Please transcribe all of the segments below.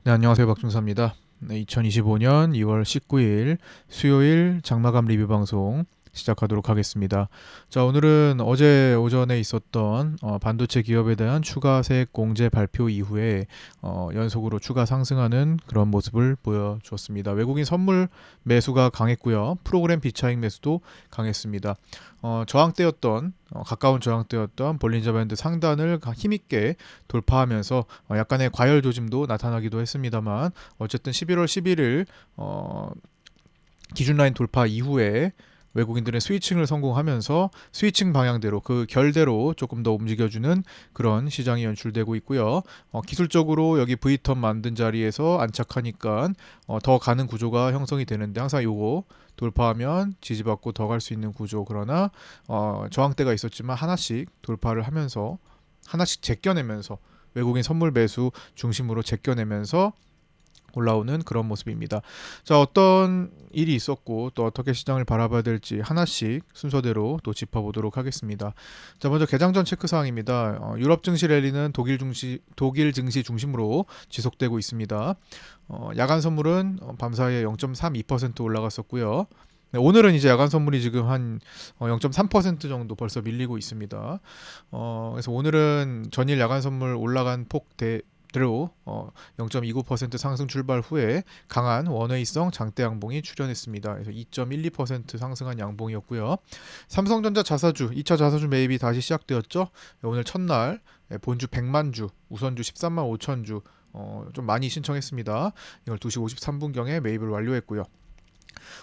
네, 안녕하세요. 박준사입니다. 네, 2025년 2월 19일 수요일 장마감 리뷰 방송 시작하도록 하겠습니다. 자, 오늘은 어제 오전에 있었던 반도체 기업에 대한 추가 세액 공제 발표 이후에 연속으로 추가 상승하는 그런 모습을 보여주었습니다. 외국인 선물 매수가 강했고요. 프로그램 비차익 매수도 강했습니다. 저항대였던 가까운 저항대였던 볼린저 밴드 상단을 힘있게 돌파하면서 약간의 과열 조짐도 나타나기도 했습니다만 어쨌든 11월 11일 기준 라인 돌파 이후에 외국인들의 스위칭을 성공하면서 스위칭 방향대로 그 결대로 조금 더 움직여주는 그런 시장이 연출되고 있고요. 기술적으로 여기 V턴 만든 자리에서 안착하니까 더 가는 구조가 형성이 되는데 항상 요거 돌파하면 지지받고 더 갈 수 있는 구조. 그러나 저항대가 있었지만 하나씩 돌파를 하면서 하나씩 제껴내면서 외국인 선물 매수 중심으로 제껴내면서 올라오는 그런 모습입니다. 자, 어떤 일이 있었고 또 어떻게 시장을 바라봐야 될지 하나씩 순서대로 또 짚어보도록 하겠습니다. 자, 먼저 개장전 체크 사항입니다. 유럽 증시 랠리는 독일 증시 중심으로 지속되고 있습니다. 야간 선물은 밤사이에 0.32% 올라갔었고요. 네, 오늘은 이제 야간 선물이 지금 한 0.3% 정도 벌써 밀리고 있습니다. 그래서 오늘은 전일 야간 선물 올라간 폭대로 0.29% 상승 출발 후에 강한 원웨이성 장대 양봉이 출현했습니다. 그래서 2.12% 상승한 양봉이었고요. 삼성전자 자사주 2차 자사주 매입이 다시 시작되었죠. 오늘 첫날 본주 100만 주, 우선주 13만 5천 주 좀 많이 신청했습니다. 이걸 2시 53분경에 매입을 완료했고요.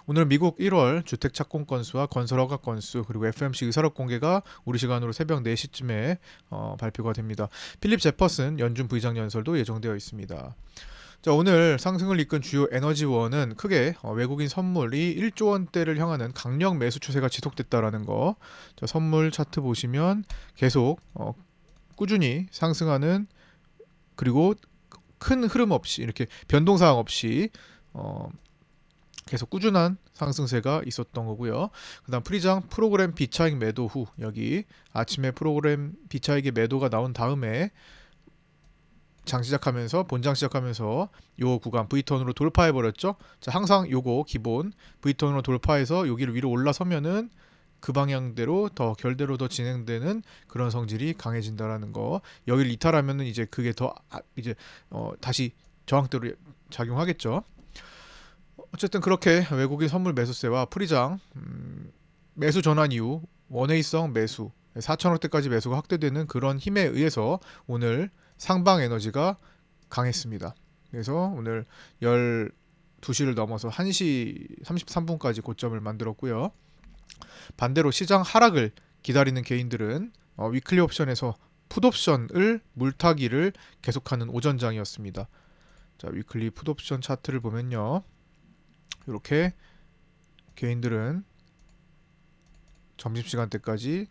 오늘 미국 1월 주택 착공 건수와 건설 허가 건수 그리고 FMC 의사록 공개가 우리 시간으로 새벽 4시쯤에 발표가 됩니다. 필립 제퍼슨 연준 부의장 연설도 예정되어 있습니다. 자, 오늘 상승을 이끈 주요 에너지원은 크게 외국인 선물이 1조 원대를 향하는 강력 매수 추세가 지속됐다라는 거. 자, 선물 차트 보시면 계속 꾸준히 상승하는 그리고 큰 흐름 없이 이렇게 변동사항 없이 계속 꾸준한 상승세가 있었던 거고요. 그다음 프리장 프로그램 비차익 매도 후 여기 아침에 프로그램 비차익의 매도가 나온 다음에 장 시작하면서 본장 시작하면서 요 구간 V턴으로 돌파해 버렸죠. 자, 항상 요거 기본 V턴으로 돌파해서 여기를 위로 올라서면은 그 방향대로 더 결대로 더 진행되는 그런 성질이 강해진다라는 거. 여기를 이탈하면은 이제 그게 더 이제 다시 저항대로 작용하겠죠. 어쨌든 그렇게 외국인 선물 매수세와 프리장 매수 전환 이후 원웨이성 매수 4천억대까지 매수가 확대되는 그런 힘에 의해서 오늘 상방 에너지가 강했습니다. 그래서 오늘 12시를 넘어서 1시 33분까지 고점을 만들었고요. 반대로 시장 하락을 기다리는 개인들은 위클리 옵션에서 풋옵션을 물타기를 계속하는 오전장이었습니다. 자, 위클리 풋옵션 차트를 보면요. 이렇게 개인들은 점심시간대까지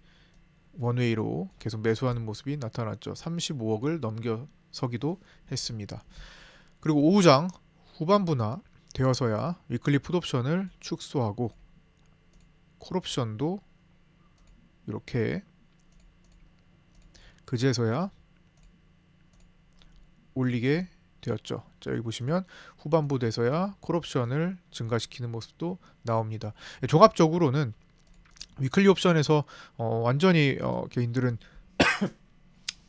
원웨이로 계속 매수하는 모습이 나타났죠. 35억을 넘겨서기도 했습니다. 그리고 오후장 후반부나 되어서야 위클리 풋옵션을 축소하고 콜옵션도 이렇게 그제서야 올리게 되었죠. 자, 여기 보시면 후반부 돼서야 콜옵션을 증가시키는 모습도 나옵니다. 종합적으로는 위클리 옵션에서 완전히 개인들은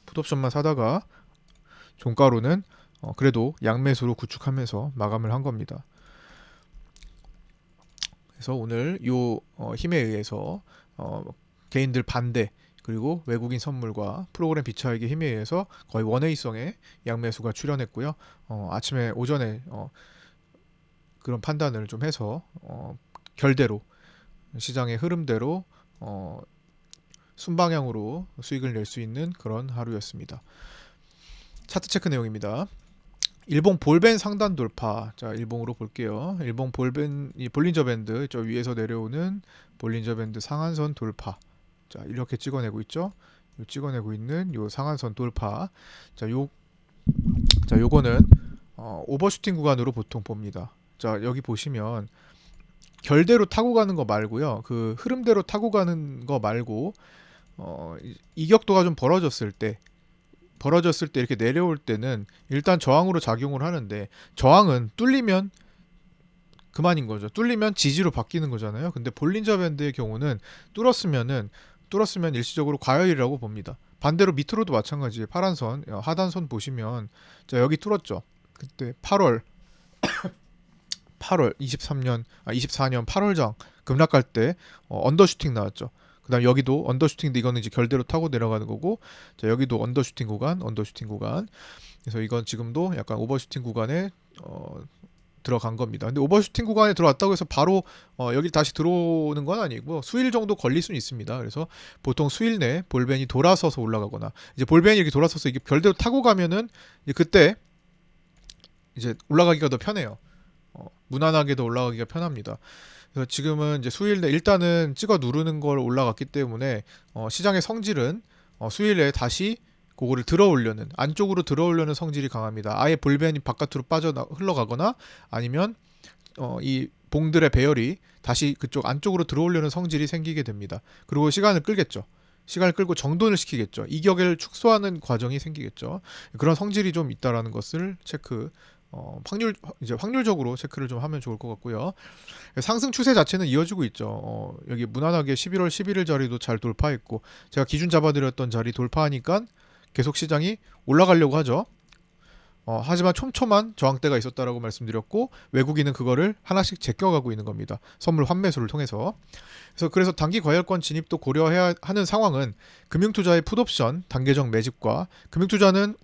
풋옵션만 사다가 종가로는 그래도 양매수로 구축하면서 마감을 한 겁니다. 그래서 오늘 요 힘에 의해서 개인들 반대 그리고 외국인 선물과 프로그램 비차익의 힘에 의해서 거의 원웨이성의 양매수가 출현했고요. 아침에 오전에 그런 판단을 좀 해서 결대로 시장의 흐름대로 순방향으로 수익을 낼 수 있는 그런 하루였습니다. 차트 체크 내용입니다. 일봉 볼벤 상단 돌파. 자, 일봉으로 볼게요. 일봉 볼벤 이 볼린저 밴드 저 위에서 내려오는 볼린저 밴드 상한선 돌파. 자, 이렇게 찍어내고 있죠. 요 찍어내고 있는 요 상한선 돌파. 자, 요거는 오버슈팅 구간으로 보통 봅니다. 자, 여기 보시면 결대로 타고 가는 거 말고요. 그 흐름대로 타고 가는 거 말고 이격도가 좀 벌어졌을 때 벌어졌을 때 이렇게 내려올 때는 일단 저항으로 작용을 하는데, 저항은 뚫리면 그만인 거죠. 뚫리면 지지로 바뀌는 거잖아요. 근데 볼린저 밴드의 경우는 뚫었으면 일시적으로 과열이라고 봅니다. 반대로 밑으로도 마찬가지예요. 파란 선, 하단선 보시면 자 여기 뚫었죠. 그때 8월 24년 8월장 급락할 때 언더슈팅 나왔죠. 그다음 여기도 언더슈팅인데 이거는 이제 결대로 타고 내려가는 거고, 자 여기도 언더슈팅 구간. 그래서 이건 지금도 약간 오버슈팅 구간에 들어간 겁니다. 근데 오버슈팅 구간에 들어왔다고 해서 바로 여기 다시 들어오는 건 아니고 수일 정도 걸릴 수는 있습니다. 그래서 보통 수일 내 볼벤이 돌아서서 올라가거나, 이제 볼벤이 이렇게 돌아서서 이게 별대로 타고 가면은 이제 그때 이제 올라가기가 더 편해요. 무난하게 더 올라가기가 편합니다. 그래서 지금은 이제 수일 내 일단은 찍어 누르는 걸 올라갔기 때문에 시장의 성질은 수일에 다시 그거를 들어오려는, 안쪽으로 들어오려는 성질이 강합니다. 아예 볼벤이 바깥으로 빠져 흘러가거나 아니면 이 봉들의 배열이 다시 그쪽 안쪽으로 들어오려는 성질이 생기게 됩니다. 그리고 시간을 끌겠죠. 시간을 끌고 정돈을 시키겠죠. 이격을 축소하는 과정이 생기겠죠. 그런 성질이 좀 있다라는 것을 확률적으로 체크를 좀 하면 좋을 것 같고요. 상승 추세 자체는 이어지고 있죠. 여기 무난하게 11월 11일 자리도 잘 돌파했고, 제가 기준 잡아드렸던 자리 돌파하니까 계속 시장이 올라가려고 하죠. 하지만 촘촘한 저항대가 있었다라고 말씀드렸고, 외국인은 그거를 하나씩 제껴가고 있는 겁니다. 선물 환매수를 통해서. 그래서 단기 과열권 진입도 고려해야 하는 상황은 금융투자의 풋옵션 단계적 매집과, 금융투자는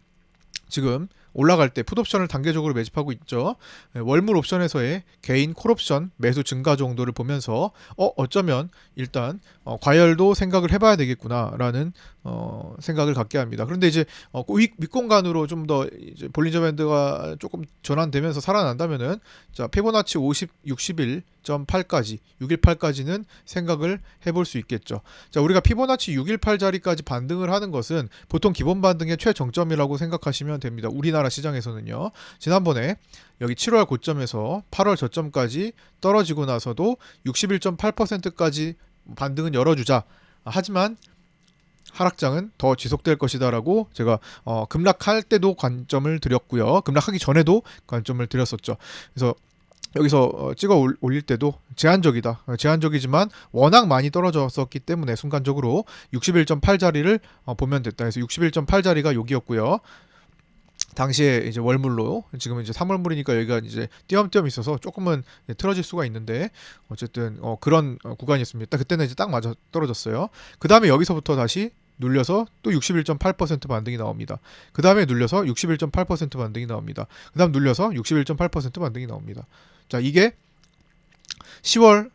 지금 올라갈 때 풋옵션을 단계적으로 매집하고 있죠. 월물 옵션에서의 개인 콜옵션 매수 증가 정도를 보면서 어쩌면 일단 과열도 생각을 해봐야 되겠구나라는 생각을 갖게 합니다. 그런데 이제 윗공간으로 좀 더 볼린저 밴드가 조금 전환되면서 살아난다면은, 자 피보나치 61.8까지 618까지는 생각을 해볼 수 있겠죠. 자 우리가 피보나치 618 자리까지 반등을 하는 것은 보통 기본 반등의 최정점이라고 생각하시면 됩니다. 우리나라 시장에서는요. 지난번에 여기 7월 고점에서 8월 저점까지 떨어지고 나서도 61.8%까지 반등은 열어주자. 하지만 하락장은 더 지속될 것이다라고 제가 급락할 때도 관점을 드렸고요. 급락하기 전에도 관점을 드렸었죠. 그래서 여기서 찍어 올릴 때도 제한적이지만 워낙 많이 떨어졌었기 때문에 순간적으로 61.8 자리를 보면 됐다. 그래서 61.8 자리가 여기였고요. 당시에 이제 월물로, 지금은 이제 3월물이니까 여기가 이제 띄엄띄엄 있어서 조금은 틀어질 수가 있는데, 어쨌든 그런 구간이었습니다. 그때는 이제 딱 맞아 떨어졌어요. 그 다음에 여기서부터 다시 눌려서 또 61.8% 반등이 나옵니다. 그 다음에 눌려서 61.8% 반등이 나옵니다. 그 다음 눌려서 61.8% 반등이 나옵니다. 자 이게 10월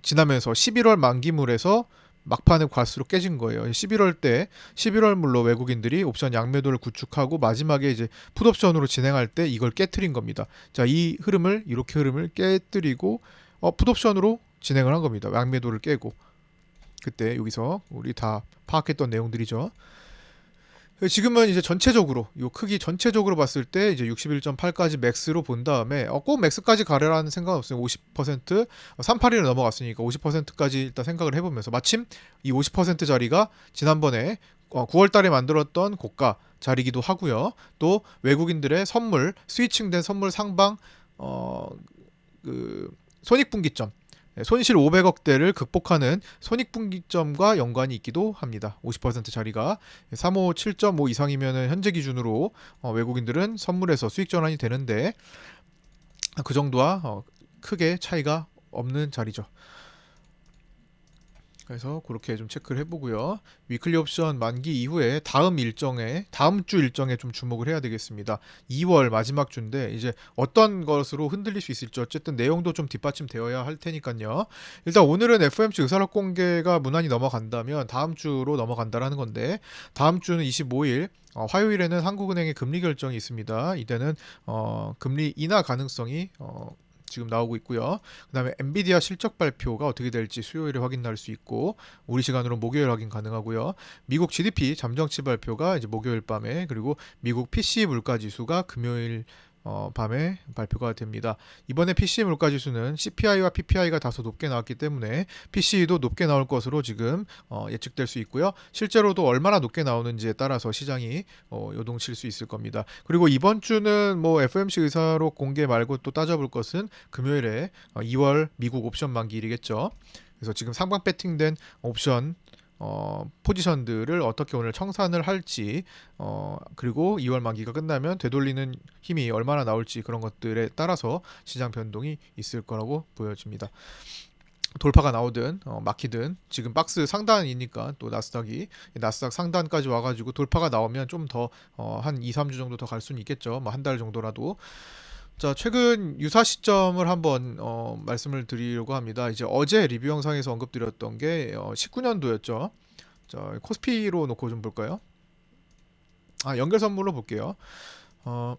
지나면서 11월 만기물에서 막판에 갈수록 깨진 거예요. 11월 물로 외국인들이 옵션 양매도를 구축하고 마지막에 이제 풋옵션으로 진행할 때 이걸 깨트린 겁니다. 자, 이렇게 흐름을 깨뜨리고 풋옵션으로 진행을 한 겁니다. 양매도를 깨고. 그때 여기서 우리 다 파악했던 내용들이죠. 지금은 이제 전체적으로 이 크기 전체적으로 봤을 때 이제 61.8까지 맥스로 본 다음에 꼭 맥스까지 가려라는 생각은 없어요. 50% 381을 넘어갔으니까 50%까지 일단 생각을 해보면서, 마침 이 50% 자리가 지난번에 9월 달에 만들었던 고가 자리기도 하고요. 또 외국인들의 선물, 스위칭된 선물 상방 그 손익분기점, 손실 500억대를 극복하는 손익분기점과 연관이 있기도 합니다. 50% 자리가 357.5 이상이면 현재 기준으로 외국인들은 선물에서 수익 전환이 되는데, 그 정도와 크게 차이가 없는 자리죠. 그래서 그렇게 좀 체크를 해보고요. 위클리 옵션 만기 이후에 다음 주 일정에 좀 주목을 해야 되겠습니다. 2월 마지막 주인데 이제 어떤 것으로 흔들릴 수 있을지 어쨌든 내용도 좀 뒷받침되어야 할 테니까요. 일단 오늘은 FOMC 의사록 공개가 무난히 넘어간다면 다음 주로 넘어간다라는 건데, 다음 주는 25일 화요일에는 한국은행의 금리 결정이 있습니다. 이때는 금리 인하 가능성이 지금 나오고 있고요. 그 다음에 엔비디아 실적 발표가 어떻게 될지 수요일에 확인할 수 있고, 우리 시간으로 목요일 확인 가능하고요. 미국 GDP 잠정치 발표가 이제 목요일 밤에, 그리고 미국 PC 물가 지수가 금요일 밤에 발표가 됩니다. 이번에 PC 물가지수는 CPI와 PPI가 다소 높게 나왔기 때문에 PC도 높게 나올 것으로 지금 예측될 수 있고요. 실제로도 얼마나 높게 나오는지에 따라서 시장이 요동칠 수 있을 겁니다. 그리고 이번 주는 뭐 FOMC 의사로 공개 말고 또 따져볼 것은 금요일에 2월 미국 옵션 만기일이겠죠. 그래서 지금 상방 배팅된 옵션 포지션들을 어떻게 오늘 청산을 할지 그리고 2월 만기가 끝나면 되돌리는 힘이 얼마나 나올지 그런 것들에 따라서 시장 변동이 있을 거라고 보여집니다. 돌파가 나오든 막히든 지금 박스 상단이니까 또 나스닥 상단까지 와가지고 돌파가 나오면 좀 더 한 2, 3주 정도 더 갈 수는 있겠죠. 뭐 한 달 정도라도. 자, 최근 유사 시점을 한번 말씀을 드리려고 합니다. 이제 어제 리뷰 영상에서 언급드렸던 게 19년도였죠. 자, 코스피로 놓고 좀 볼까요? 연결 선물로 볼게요. 어,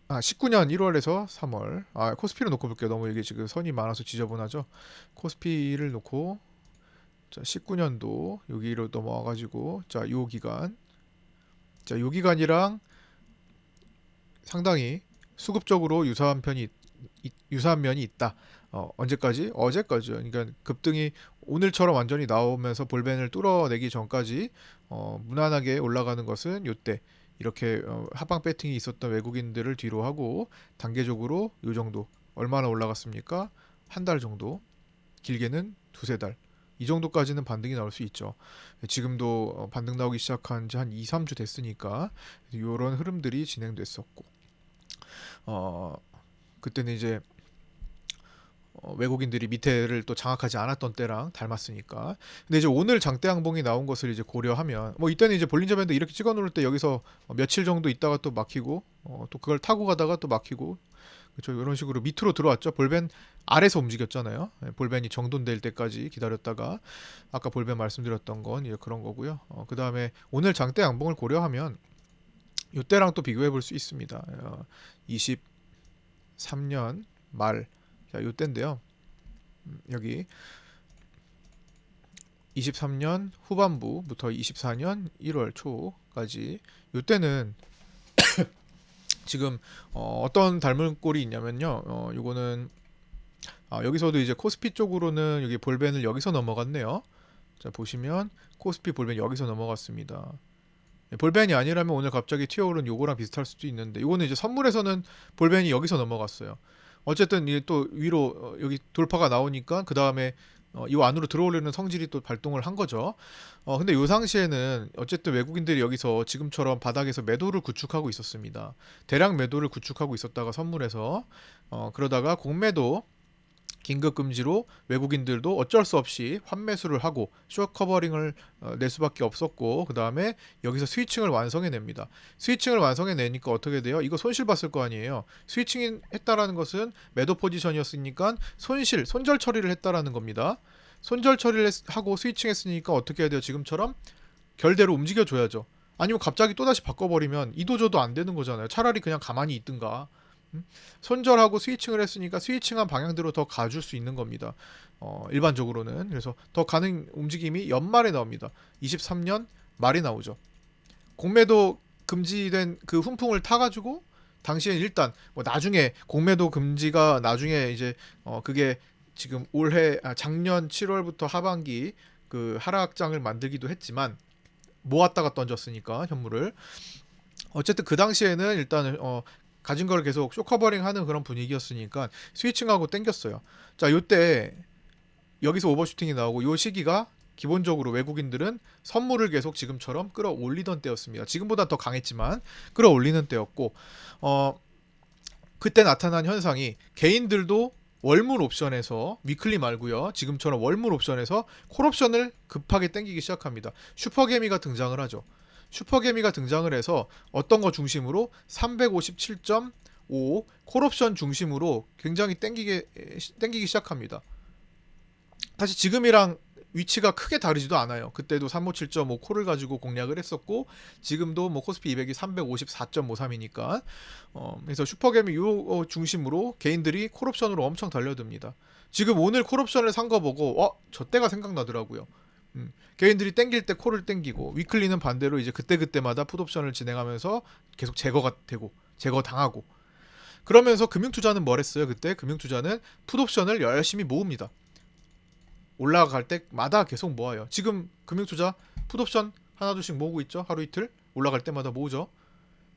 19년 1월에서 3월. 코스피를 놓고 볼게요. 너무 이게 지금 선이 많아서 지저분하죠. 코스피를 놓고 자, 19년도 여기로 넘어와 가지고 자, 요 기간. 자, 요 기간이랑 상당히 수급적으로 유사한 면이 있다. 언제까지? 어제까지요. 그러니까 급등이 오늘처럼 완전히 나오면서 볼벤을 뚫어내기 전까지 무난하게 올라가는 것은 요때 이렇게 하방 배팅이 있었던 외국인들을 뒤로 하고 단계적으로 요 정도 얼마나 올라갔습니까? 한 달 정도, 길게는 두세 달. 이 정도까지는 반등이 나올 수 있죠. 지금도 반등 나오기 시작한 지 한 2, 3주 됐으니까 이런 흐름들이 진행됐었고 어, 그때는 이제 외국인들이 밑에를 또 장악하지 않았던 때랑 닮았으니까. 근데 이제 오늘 장대 양봉이 나온 것을 이제 고려하면 뭐 이때는 이제 볼린저 밴드 이렇게 찍어 놓을 때 여기서 며칠 정도 있다가 또 막히고 또 그걸 타고 가다가 또 막히고 그렇죠. 이런 식으로 밑으로 들어왔죠. 볼벤 아래서 움직였잖아요. 볼벤이 정돈될 때까지 기다렸다가 아까 볼벤 말씀드렸던 건 이제 그런 거고요. 그 다음에 오늘 장대 양봉을 고려하면 이때랑 또 비교해 볼 수 있습니다. 23년 말, 자, 이때인데요. 여기 23년 후반부부터 24년 1월 초까지 이때는 지금 어떤 닮은 꼴이 있냐면요. 요거는 여기서도 이제 코스피 쪽으로는 여기 볼벤을 여기서 넘어갔네요. 자, 보시면 코스피 볼벤 여기서 넘어갔습니다. 볼벤이 아니라면 오늘 갑자기 튀어오른 요거랑 비슷할 수도 있는데 요거는 이제 선물에서는 볼벤이 여기서 넘어갔어요. 어쨌든 이게 또 위로 여기 돌파가 나오니까 그 다음에 이 안으로 들어오려는 성질이 또 발동을 한 거죠. 근데 요 상시에는 어쨌든 외국인들이 여기서 지금처럼 바닥에서 매도를 구축하고 있었습니다. 대량 매도를 구축하고 있었다가 선물에서 그러다가 공매도 긴급 금지로 외국인들도 어쩔 수 없이 환매수를 하고 숏 커버링을 낼 수밖에 없었고 그 다음에 여기서 스위칭을 완성해 냅니다. 스위칭을 완성해 내니까 어떻게 돼요? 이거 손실 봤을 거 아니에요. 스위칭 했다라는 것은 매도 포지션이었으니까 손절 처리를 했다라는 겁니다. 손절 처리를 하고 스위칭 했으니까 어떻게 해야 돼요? 지금처럼 결대로 움직여 줘야죠. 아니면 갑자기 또다시 바꿔버리면 이도저도 안 되는 거잖아요. 차라리 그냥 가만히 있든가. 손절하고 스위칭을 했으니까 스위칭한 방향대로 더 가줄 수 있는 겁니다. 일반적으로는. 그래서 더 가는 움직임이 연말에 나옵니다. 23년 말이 나오죠. 공매도 금지된 그 훈풍을 타가지고 당시엔 일단 뭐 나중에 공매도 금지가 나중에 이제 그게 지금 작년 7월부터 하반기 그 하락장을 만들기도 했지만 모았다가 던졌으니까 현물을 어쨌든 그 당시에는 일단 가진 걸 계속 쇼커버링 하는 그런 분위기였으니까 스위칭하고 땡겼어요. 자, 요때 여기서 오버슈팅이 나오고 요 시기가 기본적으로 외국인들은 선물을 계속 지금처럼 끌어올리던 때였습니다. 지금보다 더 강했지만 끌어올리는 때였고 그때 나타난 현상이 개인들도 월물 옵션에서 위클리 말고요. 지금처럼 월물 옵션에서 콜 옵션을 급하게 땡기기 시작합니다. 슈퍼개미가 등장을 하죠. 슈퍼개미가 등장을 해서 어떤 거 중심으로 357.5 콜옵션 중심으로 굉장히 땡기기 시작합니다. 사실 지금이랑 위치가 크게 다르지도 않아요. 그때도 357.5 콜을 가지고 공략을 했었고 지금도 뭐 코스피 200이 354.53이니까 그래서 슈퍼개미 요 중심으로 개인들이 콜옵션으로 엄청 달려듭니다. 지금 오늘 콜옵션을 산 거 보고 저때가 생각나더라고요. 개인들이 땡길 때 콜을 땡기고 위클리는 반대로 이제 그때그때마다 풋옵션을 진행하면서 계속 제거가 되고 제거당하고 그러면서 금융투자는 뭘 했어요? 그때 금융투자는 풋옵션을 열심히 모읍니다. 올라갈 때마다 계속 모아요. 지금 금융투자 풋옵션 하나둘씩 모으고 있죠. 하루 이틀 올라갈 때마다 모으죠.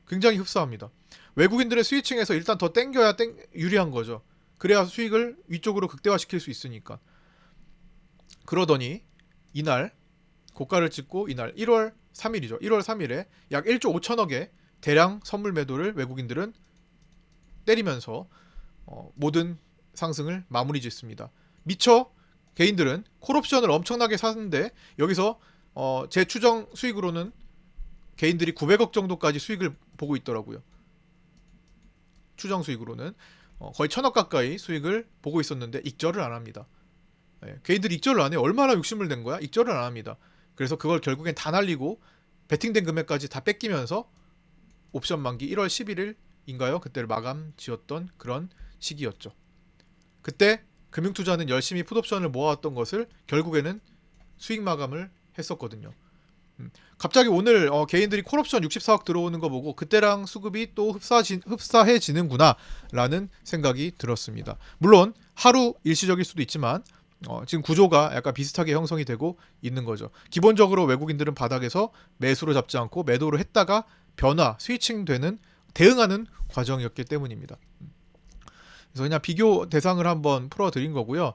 굉장히 흡사합니다. 외국인들의 스위칭에서 일단 더 땡겨야 유리한 거죠. 그래야 수익을 위쪽으로 극대화시킬 수 있으니까. 그러더니 이날 고가를 찍고 이날 1월 3일이죠. 1월 3일에 약 1조 5천억의 대량 선물 매도를 외국인들은 때리면서 모든 상승을 마무리 짓습니다. 미처 개인들은 콜옵션을 엄청나게 샀는데 여기서 제 추정 수익으로는 개인들이 900억 정도까지 수익을 보고 있더라고요. 추정 수익으로는 거의 1000억 가까이 수익을 보고 있었는데 익절을 안 합니다. 개인들이 익절을 안 해요. 얼마나 욕심을 낸 거야? 익절을 안 합니다. 그래서 그걸 결국엔 다 날리고 베팅된 금액까지 다 뺏기면서 옵션 만기 1월 11일인가요? 그때를 마감 지었던 그런 시기였죠. 그때 금융투자는 열심히 풋옵션을 모아왔던 것을 결국에는 수익 마감을 했었거든요. 갑자기 오늘 개인들이 콜옵션 64억 들어오는 거 보고 그때랑 수급이 또 흡사해지는구나 라는 생각이 들었습니다. 물론 하루 일시적일 수도 있지만 지금 구조가 약간 비슷하게 형성이 되고 있는 거죠. 기본적으로 외국인들은 바닥에서 매수로 잡지 않고 매도로 했다가 변화, 스위칭 되는 대응하는 과정이었기 때문입니다. 그래서 그냥 비교 대상을 한번 풀어드린 거고요.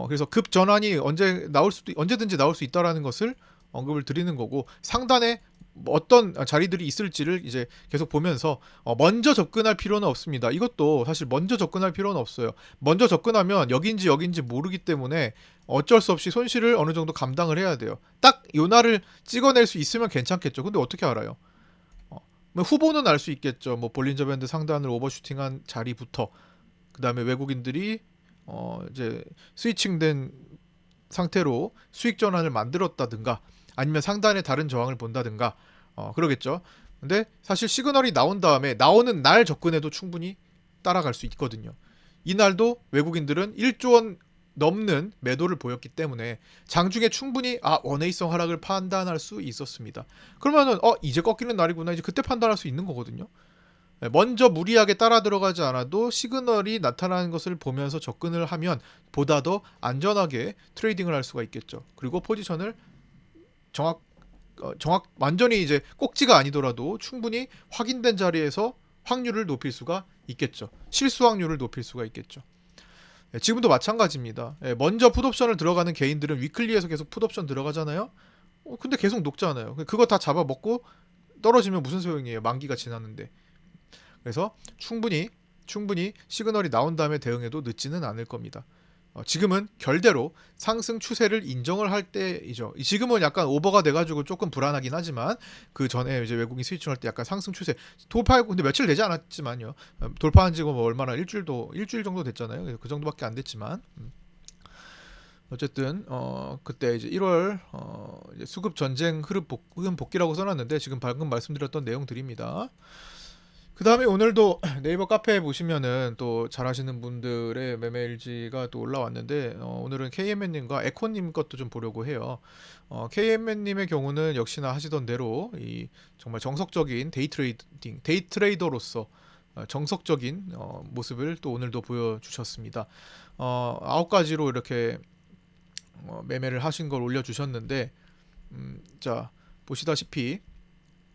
그래서 급 전환이 언제든지 나올 수 있다라는 것을 언급을 드리는 거고 상단에 어떤 자리들이 있을지를 이제 계속 보면서 먼저 접근할 필요는 없습니다. 이것도 사실 먼저 접근할 필요는 없어요. 먼저 접근하면 여긴지 모르기 때문에 어쩔 수 없이 손실을 어느 정도 감당을 해야 돼요. 딱 요 날을 찍어낼 수 있으면 괜찮겠죠. 근데 어떻게 알아요? 뭐 후보는 알 수 있겠죠. 뭐 볼린저 밴드 상단을 오버슈팅한 자리부터 그 다음에 외국인들이 이제 스위칭된 상태로 수익 전환을 만들었다든가 아니면 상단에 다른 저항을 본다든가 그러겠죠. 근데 사실 시그널이 나온 다음에 나오는 날 접근해도 충분히 따라갈 수 있거든요. 이날도 외국인들은 1조 원 넘는 매도를 보였기 때문에 장중에 충분히 원웨이성 하락을 판단할 수 있었습니다. 그러면은 이제 꺾이는 날이구나 이제 그때 판단할 수 있는 거거든요. 먼저 무리하게 따라 들어가지 않아도 시그널이 나타나는 것을 보면서 접근을 하면 보다 더 안전하게 트레이딩을 할 수가 있겠죠. 그리고 포지션을 완전히 이제 꼭지가 아니더라도 충분히 확인된 자리에서 확률을 높일 수가 있겠죠. 실수 확률을 높일 수가 있겠죠. 지금도 마찬가지입니다. 먼저 풋옵션을 들어가는 개인들은 위클리에서 계속 풋옵션 들어가잖아요. 근데 계속 녹잖아요. 그거 다 잡아먹고 떨어지면 무슨 소용이에요. 만기가 지났는데. 그래서 충분히 시그널이 나온 다음에 대응해도 늦지는 않을 겁니다. 지금은 결대로 상승 추세를 인정을 할 때이죠. 지금은 약간 오버가 돼가지고 조금 불안하긴 하지만 그 전에 이제 외국인 스위칭할 때 약간 상승 추세 돌파하고 근데 며칠 되지 않았지만요. 돌파한 지가 뭐 얼마나 일주일 정도 됐잖아요. 그 정도밖에 안 됐지만 어쨌든 그때 이제 1월 이제 수급 전쟁 흐름 복귀라고 써놨는데 지금 방금 말씀드렸던 내용들입니다. 그 다음에 오늘도 네이버 카페에 보시면은 또 잘하시는 분들의 매매 일지가 또 올라왔는데 오늘은 KMN님과 에코님 것도 좀 보려고 해요. KMN님의 경우는 역시나 하시던 대로 이 정말 정석적인 데이 트레이더로서 정석적인 모습을 또 오늘도 보여주셨습니다. 9가지로 이렇게 매매를 하신 걸 올려주셨는데 자 보시다시피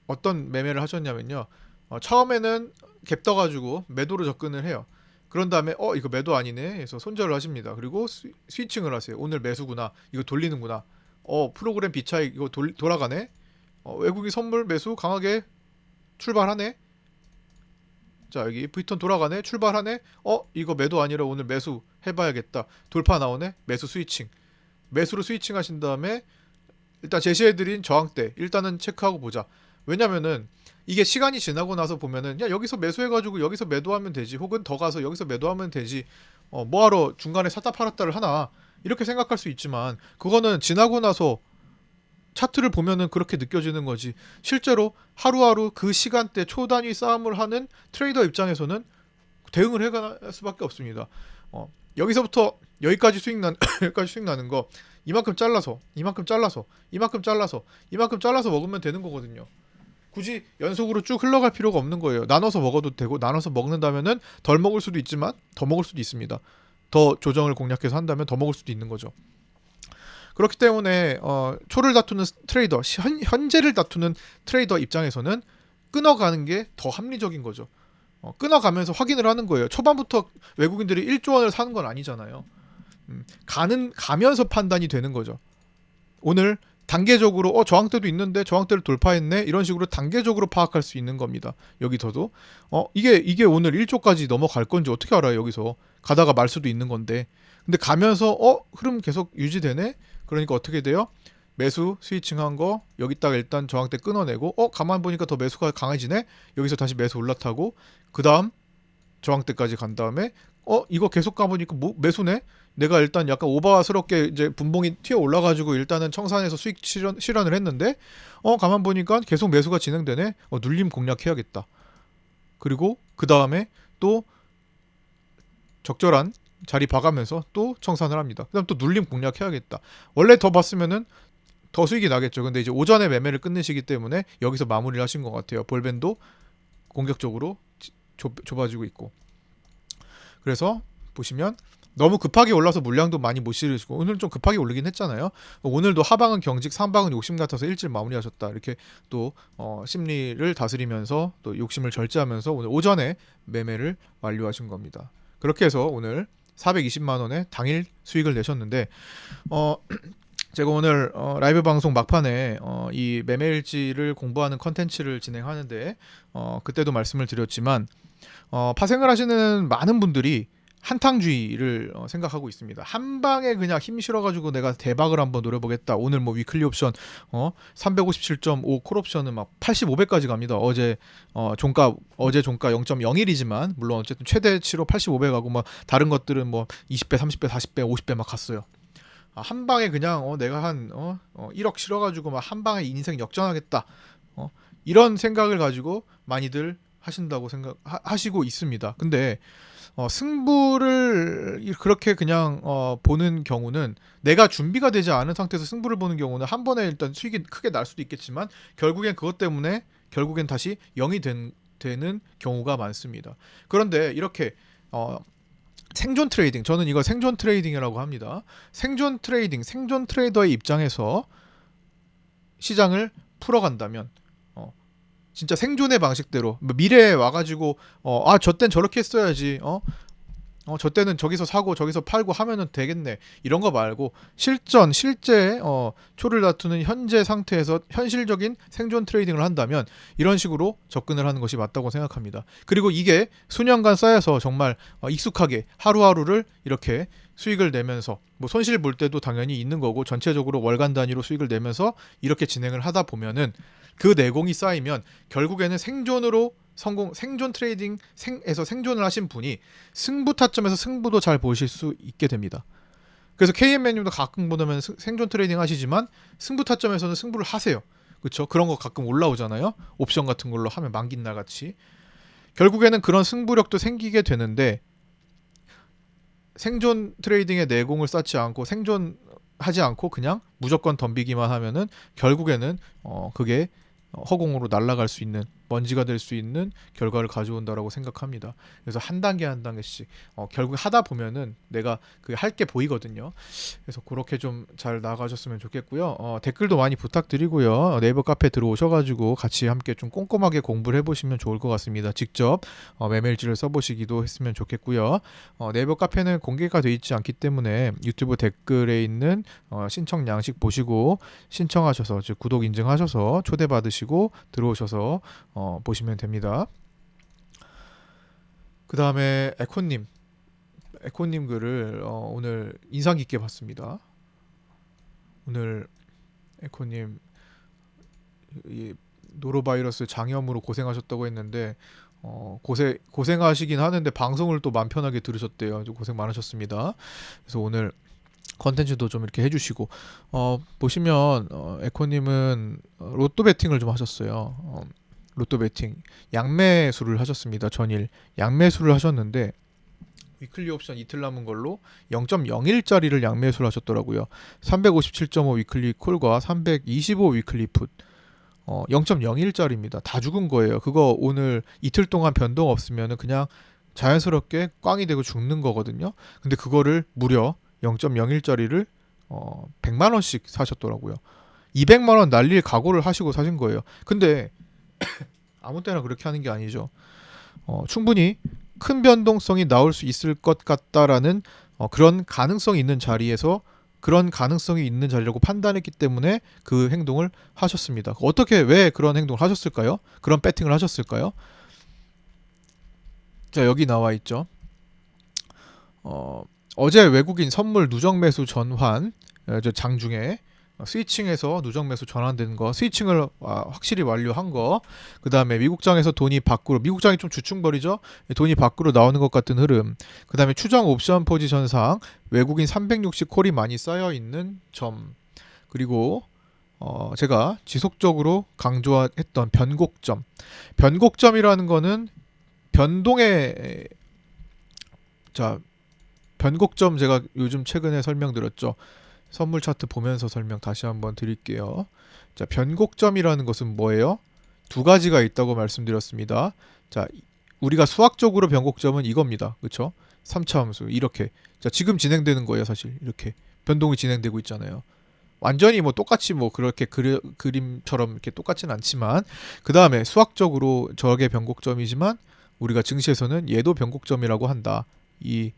어떤 매매를 하셨냐면요. 처음에는 갭 떠가지고 매도로 접근을 해요. 그런 다음에 이거 매도 아니네 해서 손절을 하십니다. 그리고 스위칭을 하세요. 오늘 매수구나. 이거 돌리는구나. 프로그램 비차익 이거 돌아가네. 외국인 선물 매수 강하게 출발하네. 자 여기 V턴 돌아가네. 출발하네. 이거 매도 아니라 오늘 매수 해봐야겠다. 돌파 나오네. 매수 스위칭. 매수로 스위칭 하신 다음에 일단 제시해드린 저항대 일단은 체크하고 보자. 왜냐면은 이게 시간이 지나고 나서 보면은 야 여기서 매수해가지고 여기서 매도하면 되지 혹은 더 가서 여기서 매도하면 되지 뭐하러 중간에 샀다 팔았다를 하나 이렇게 생각할 수 있지만 그거는 지나고 나서 차트를 보면은 그렇게 느껴지는 거지 실제로 하루하루 그 시간대 초단위 싸움을 하는 트레이더 입장에서는 대응을 해갈 수밖에 없습니다. 여기서부터 여기까지 수익 나는 거 이만큼 잘라서 이만큼 잘라서 이만큼 잘라서 이만큼 잘라서 먹으면 되는 거거든요. 굳이 연속으로 쭉 흘러갈 필요가 없는 거예요. 나눠서 먹어도 되고 나눠서 먹는다면은 덜 먹을 수도 있지만 더 먹을 수도 있습니다. 더 조정을 공략해서 한다면 더 먹을 수도 있는 거죠. 그렇기 때문에 초를 다투는 트레이더, 현재를 다투는 트레이더 입장에서는 끊어가는 게 더 합리적인 거죠. 끊어가면서 확인을 하는 거예요. 초반부터 외국인들이 1조 원을 사는 건 아니잖아요. 가면서 판단이 되는 거죠. 오늘 단계적으로 저항대도 있는데 저항대를 돌파했네, 이런 식으로 단계적으로 파악할 수 있는 겁니다. 여기서도 이게 오늘 1조까지 넘어갈 건지 어떻게 알아요? 여기서 가다가 말 수도 있는 건데, 근데 가면서 흐름 계속 유지되네. 그러니까 어떻게 돼요? 매수 스위칭한 거 여기다가 일단 저항대 끊어내고 가만 보니까 더 매수가 강해지네. 여기서 다시 매수 올라타고 그 다음 저항대까지 간 다음에 이거 계속 가보니까 매수네. 내가 일단 약간 오버스럽게 이제 분봉이 튀어 올라가지고 일단은 청산해서 수익 실현을 했는데 가만 보니까 계속 매수가 진행되네. 눌림 공략해야겠다. 그리고 그 다음에 또 적절한 자리 봐가면서 또 청산을 합니다. 그다음 또 눌림 공략해야겠다. 원래 더 봤으면은 더 수익이 나겠죠. 근데 이제 오전에 매매를 끝내시기 때문에 여기서 마무리를 하신 것 같아요. 볼밴도 공격적으로 좁아지고 있고. 그래서 보시면 너무 급하게 올라서 물량도 많이 못 실으시고, 오늘 좀 급하게 올리긴 했잖아요. 오늘도 하방은 경직, 상방은 욕심 같아서 일찍 마무리하셨다. 이렇게 또 심리를 다스리면서 또 욕심을 절제하면서 오늘 오전에 매매를 완료하신 겁니다. 그렇게 해서 오늘 420만 원의 당일 수익을 내셨는데, 제가 오늘 라이브 방송 막판에 이 매매일지를 공부하는 컨텐츠를 진행하는데 그때도 말씀을 드렸지만 파생을 하시는 많은 분들이 한탕주의를 생각하고 있습니다. 한 방에 그냥 힘 실어가지고 내가 대박을 한번 노려보겠다. 오늘 뭐 위클리 옵션 357.5 콜옵션은 막 85배까지 갑니다. 어제 종가 0.01이지만 물론 어쨌든 최대치로 85배 가고 막 다른 것들은 뭐 20배, 30배, 40배, 50배 막 갔어요. 한 방에 그냥 내가 한 1억 실어가지고 막 한 방에 인생 역전하겠다. 이런 생각을 가지고 많이들 하신다고 하시고 있습니다. 근데 승부를 그렇게 그냥 보는 경우는, 내가 준비가 되지 않은 상태에서 승부를 보는 경우는 한 번에 일단 수익이 크게 날 수도 있겠지만 결국엔 그것 때문에 다시 0이 되는 경우가 많습니다. 그런데 이렇게 생존 트레이딩, 저는 이걸 생존 트레이딩이라고 합니다. 생존 트레이딩, 생존 트레이더의 입장에서 시장을 풀어간다면 진짜 생존의 방식대로 미래에 와가지고 저 땐 저렇게 했어야지, 저 때는 저기서 사고 저기서 팔고 하면은 되겠네, 이런 거 말고 실제 초를 다투는 현재 상태에서 현실적인 생존 트레이딩을 한다면 이런 식으로 접근을 하는 것이 맞다고 생각합니다. 그리고 이게 수년간 쌓여서 정말 익숙하게 하루하루를 이렇게 수익을 내면서, 뭐 손실 볼 때도 당연히 있는 거고 전체적으로 월간 단위로 수익을 내면서 이렇게 진행을 하다 보면은 그 내공이 쌓이면 결국에는 생존 트레이딩에서 생존을 하신 분이 승부 타점에서 승부도 잘 보실 수 있게 됩니다. 그래서 KM맨님도 가끔 보면 생존 트레이딩 하시지만 승부 타점에서는 승부를 하세요. 그렇죠? 그런 거 가끔 올라오잖아요. 옵션 같은 걸로 하면 만깃날 같이. 결국에는 그런 승부력도 생기게 되는데, 생존 트레이딩의 내공을 쌓지 않고 생존하지 않고 그냥 무조건 덤비기만 하면은 결국에는 그게 허공으로 날아갈 수 있는, 먼지가 될 수 있는 결과를 가져온다라고 생각합니다. 그래서 한 단계씩 결국 하다 보면은 내가 그 할 게 보이거든요. 그래서 그렇게 좀 잘 나가셨으면 좋겠고요. 댓글도 많이 부탁드리고요. 네이버 카페 들어오셔가지고 같이 함께 좀 꼼꼼하게 공부를 해보시면 좋을 것 같습니다. 직접 매매일지를 써보시기도 했으면 좋겠고요. 네이버 카페는 공개가 되어 있지 않기 때문에 유튜브 댓글에 있는 신청 양식 보시고 신청하셔서, 즉 구독 인증하셔서 초대받으시고 들어오셔서 보시면 됩니다. 그 다음에 에코님 글을 오늘 인상 깊게 봤습니다. 오늘 에코님 이 노로바이러스 장염으로 고생하셨다고 했는데 고생하시긴 하는데 방송을 또 맘 편하게 들으셨대요. 고생 많으셨습니다. 그래서 오늘 컨텐츠도 좀 이렇게 해주시고 보시면 에코님은 로또 베팅을 좀 하셨어요. 로또 베팅 양매수를 하셨습니다. 전일 양매수를 하셨는데 위클리 옵션 이틀 남은 걸로 0.01짜리를 양매수를 하셨더라고요. 357.5 위클리 콜과 325 위클리 풋. 0.01짜리입니다. 다 죽은 거예요. 그거 오늘 이틀 동안 변동 없으면은 그냥 자연스럽게 꽝이 되고 죽는 거거든요. 근데 그거를 무려 0.01짜리를 100만 원씩 사셨더라고요. 200만 원 날릴 각오를 하시고 사신 거예요. 근데 아무 때나 그렇게 하는 게 아니죠. 충분히 큰 변동성이 나올 수 있을 것 같다라는 그런 가능성이 있는 자리에서 그런 가능성이 있는 자리라고 판단했기 때문에 그 행동을 하셨습니다. 어떻게 왜 그런 행동을 하셨을까요? 그런 배팅을 하셨을까요? 자, 여기 나와 있죠. 어제 외국인 선물 누적 매수 전환 장중에 스위칭에서 누적 매수 전환된 거, 스위칭을 확실히 완료한 거, 그 다음에 미국장에서 돈이 밖으로, 미국장이 좀 주춤거리죠? 돈이 밖으로 나오는 것 같은 흐름, 그 다음에 추정 옵션 포지션상 외국인 360 콜이 많이 쌓여 있는 점, 그리고 제가 지속적으로 강조했던 변곡점, 변곡점이라는 거는 변동의 자 변곡점 제가 요즘 최근에 설명드렸죠. 선물 차트 보면서 설명 다시 한번 드릴게요. 자, 변곡점이라는 것은 뭐예요? 두 가지가 있다고 말씀드렸습니다. 자, 우리가 수학적으로 변곡점은 이겁니다. 그렇죠? 3차 함수 이렇게. 자, 지금 진행되는 거예요, 사실. 이렇게 변동이 진행되고 있잖아요. 완전히 뭐 똑같이 뭐 그렇게 그림처럼 이렇게 똑같진 않지만 그 다음에 수학적으로 저게 변곡점이지만 우리가 증시에서는 얘도 변곡점이라고 한다. 이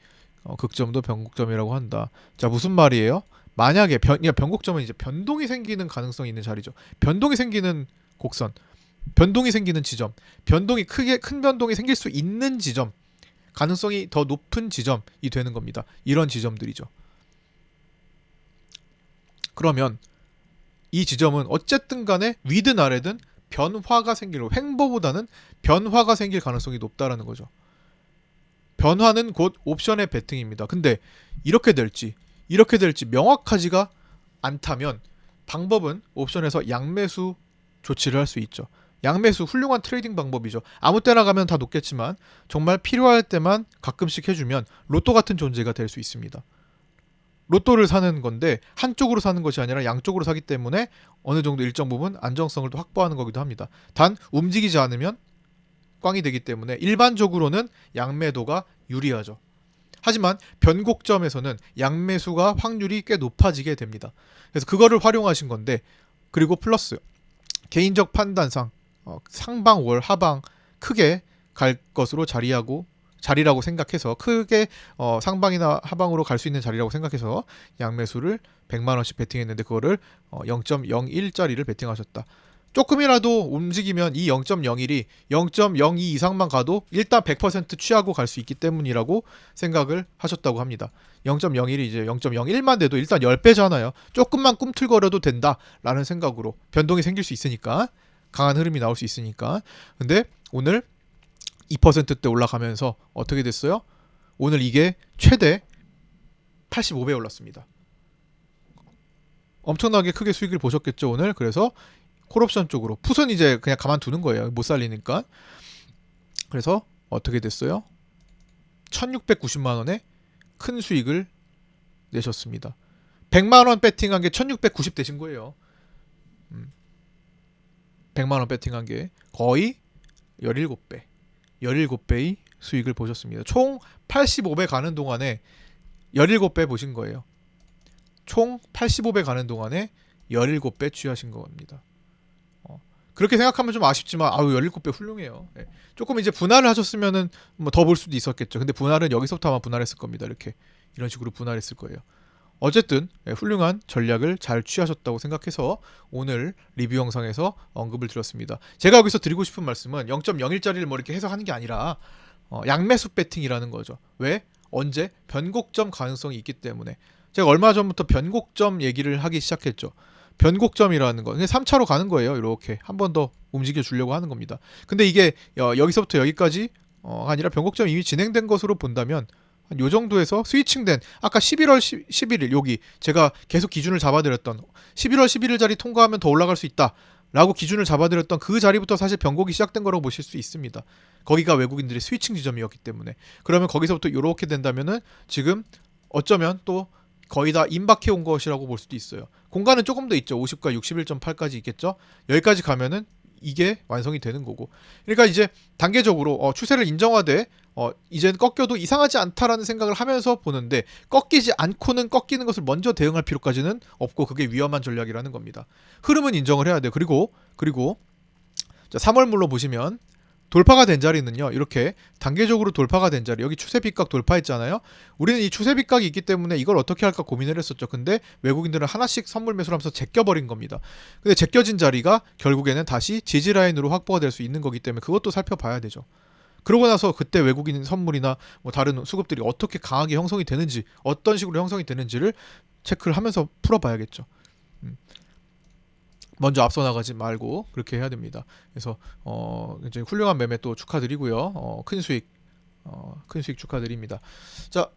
극점도 변곡점이라고 한다. 자, 무슨 말이에요? 만약에 변곡점은 이제 변동이 생기는 가능성이 있는 자리죠. 변동이 생기는 곡선, 변동이 생기는 지점, 큰 변동이 생길 수 있는 지점, 가능성이 더 높은 지점이 되는 겁니다. 이런 지점들이죠. 그러면 이 지점은 어쨌든 간에 위든 아래든 변화가 횡보보다는 변화가 생길 가능성이 높다라는 거죠. 변화는 곧 옵션의 베팅입니다. 근데 이렇게 될지 명확하지가 않다면 방법은 옵션에서 양매수 조치를 할 수 있죠. 양매수 훌륭한 트레이딩 방법이죠. 아무 때나 가면 다 높겠지만 정말 필요할 때만 가끔씩 해주면 로또 같은 존재가 될 수 있습니다. 로또를 사는 건데 한쪽으로 사는 것이 아니라 양쪽으로 사기 때문에 어느 정도 일정 부분 안정성을 또 확보하는 거기도 합니다. 단 움직이지 않으면 꽝이 되기 때문에 일반적으로는 양매도가 유리하죠. 하지만 변곡점에서는 양매수가 확률이 꽤 높아지게 됩니다. 그래서 그거를 활용하신 건데, 그리고 플러스 개인적 판단상 상방 월 하방 크게 갈 것으로 자리라고 생각해서 크게 상방이나 하방으로 갈 수 있는 자리라고 생각해서 양매수를 100만 원씩 베팅했는데 그거를 0.01짜리를 베팅하셨다. 조금이라도 움직이면 이 0.01이 0.02 이상만 가도 일단 100% 취하고 갈 수 있기 때문이라고 생각을 하셨다고 합니다. 0.01이 이제 0.01만 돼도 일단 10배잖아요. 조금만 꿈틀거려도 된다라는 생각으로 변동이 생길 수 있으니까, 강한 흐름이 나올 수 있으니까. 근데 오늘 2%대 올라가면서 어떻게 됐어요? 오늘 이게 최대 85배 올랐습니다. 엄청나게 크게 수익을 보셨겠죠 오늘. 그래서 콜옵션 쪽으로 풋은 이제 그냥 가만두는 거예요. 못 살리니까. 그래서 어떻게 됐어요? 1690만 원의 큰 수익을 내셨습니다. 100만 원 배팅한 게 1690 되신 거예요. 100만 원 배팅한 게 거의 17배. 17배의 수익을 보셨습니다. 총 85배 가는 동안에 17배 보신 거예요. 총 85배 가는 동안에 17배 취하신 겁니다. 그렇게 생각하면 좀 아쉽지만 17배 훌륭해요. 네. 조금 이제 분할을 하셨으면은 뭐 더 볼 수도 있었겠죠. 근데 분할은 여기서부터 아마 분할했을 겁니다. 이런 식으로 분할했을 거예요. 어쨌든 훌륭한 전략을 잘 취하셨다고 생각해서 오늘 리뷰 영상에서 언급을 드렸습니다. 제가 여기서 드리고 싶은 말씀은 0.01짜리를 뭐 이렇게 해석하는 게 아니라 양매수 배팅이라는 거죠. 왜? 언제? 변곡점 가능성이 있기 때문에. 제가 얼마 전부터 변곡점 얘기를 하기 시작했죠. 변곡점이라는 거. 3차로 가는 거예요. 이렇게 한 번 더 움직여 주려고 하는 겁니다. 근데 이게 여기서부터 여기까지 아니라 변곡점이 이미 진행된 것으로 본다면 한 요 정도에서 스위칭된 아까 11월 11일 여기 제가 계속 기준을 잡아드렸던 11월 11일짜리 통과하면 더 올라갈 수 있다 라고 기준을 잡아드렸던 그 자리부터 사실 변곡이 시작된 거라고 보실 수 있습니다. 거기가 외국인들의 스위칭 지점이었기 때문에. 그러면 거기서부터 이렇게 된다면은 지금 어쩌면 또 거의 다 임박해 온 것이라고 볼 수도 있어요. 공간은 조금 더 있죠. 50과 61.8까지 있겠죠. 여기까지 가면은 이게 완성이 되는 거고. 그러니까 이제 단계적으로 추세를 인정하되 이제는 꺾여도 이상하지 않다라는 생각을 하면서 보는데, 꺾이지 않고는 꺾이는 것을 먼저 대응할 필요까지는 없고, 그게 위험한 전략이라는 겁니다. 흐름은 인정을 해야 돼요. 그리고 자, 3월물로 보시면 돌파가 된 자리는요, 이렇게 단계적으로 돌파가 된 자리, 여기 추세 빗각 돌파했잖아요. 우리는 이 추세 빗각이 있기 때문에 이걸 어떻게 할까 고민을 했었죠. 근데 외국인들은 하나씩 선물 매수를 하면서 제껴버린 겁니다. 근데 제껴진 자리가 결국에는 다시 지지 라인으로 확보가 될 수 있는 거기 때문에 그것도 살펴봐야 되죠. 그러고 나서 그때 외국인 선물이나 뭐 다른 수급들이 어떻게 강하게 형성이 되는지, 어떤 식으로 형성이 되는지를 체크를 하면서 풀어봐야겠죠. 음. 먼저 앞서 나가지 말고 그렇게 해야 됩니다. 그래서 이제 훌륭한 매매 또 축하드리고요. 큰 수익 축하드립니다. 자,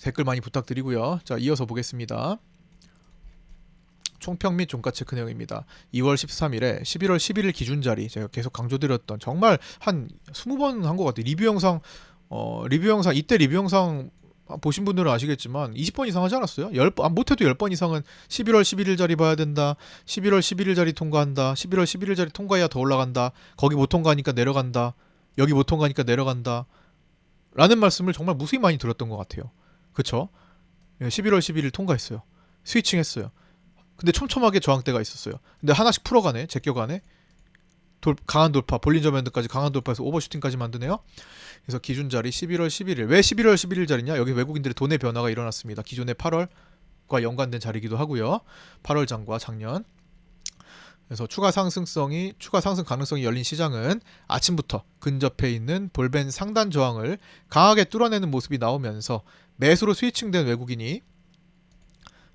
댓글 많이 부탁드리고요. 자, 이어서 보겠습니다. 총평 및 종가 체크 내용입니다. 2월 13일에 11월 11일 기준 자리, 제가 계속 강조드렸던, 정말 한 20번 한 것 같아요. 이때 리뷰 영상 보신 분들은 아시겠지만 20번 이상 하지 않았어요? 10번, 못해도 10번 이상은 11월 11일 자리 봐야 된다. 11월 11일 자리 통과한다. 11월 11일 자리 통과해야 더 올라간다. 거기 못 통과하니까 내려간다. 여기 못 통과하니까 내려간다. 라는 말씀을 정말 무수히 많이 들었던 것 같아요. 그쵸? 11월 11일 통과했어요. 스위칭 했어요. 근데 촘촘하게 저항대가 있었어요. 근데 하나씩 풀어가네. 제껴가네. 강한 돌파, 볼린저 밴드까지 강한 돌파해서 오버슈팅까지 만드네요. 그래서 기준 자리 11월 11일. 왜 11월 11일 자리냐? 여기 외국인들의 돈의 변화가 일어났습니다. 기존의 8월과 연관된 자리이기도 하고요. 8월 장과 작년. 그래서 추가 상승 가능성이 열린 시장은 아침부터 근접해 있는 볼벤 상단 저항을 강하게 뚫어내는 모습이 나오면서 매수로 스위칭된 외국인이